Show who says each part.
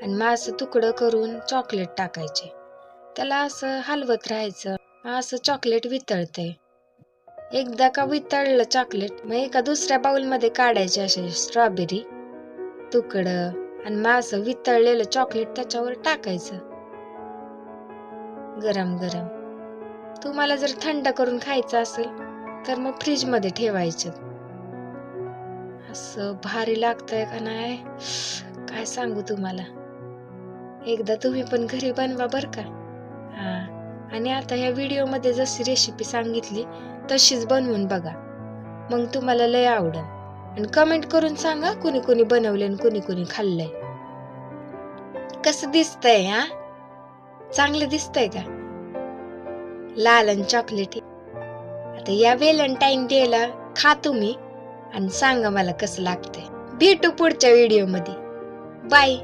Speaker 1: आणि मग असं तुकडं करून चॉकलेट टाकायचे. त्याला असं हलवत राहायचं. असं चॉकलेट वितळतंय. एकदा का वितळलं चॉकलेट, मग एका दुसऱ्या बाउलमध्ये काढायचे असे स्ट्रॉबेरी तुकडं आणि मग असं वितळलेलं चॉकलेट त्याच्यावर टाकायचं गरम गरम. तुम्हाला जर थंड करून खायचं असेल तर मग फ्रीज मध्ये ठेवायचं. असं भारी लागतंय का नाही, काय सांगू तुम्हाला. एकदा तुम्ही पण घरी बनवा बर का. हा, आणि आता ह्या व्हिडिओ मध्ये जशी रेसिपी सांगितली तशीच बनवून बघा, मग तुम्हाला लय आवडेल. आणि कमेंट करून सांगा कुणी कुणी बनवले आणि कुणी कुणी खाल्लंय. कसं दिसतंय? हा, चांगलं दिसतंय का? लाल आणि चॉकलेटी. आता या व्हॅलेंटाईन डेला खा तुम्ही आणि सांगा मला कसं लागतंय. भेटू पुढच्या व्हिडिओ मध्ये. बाय.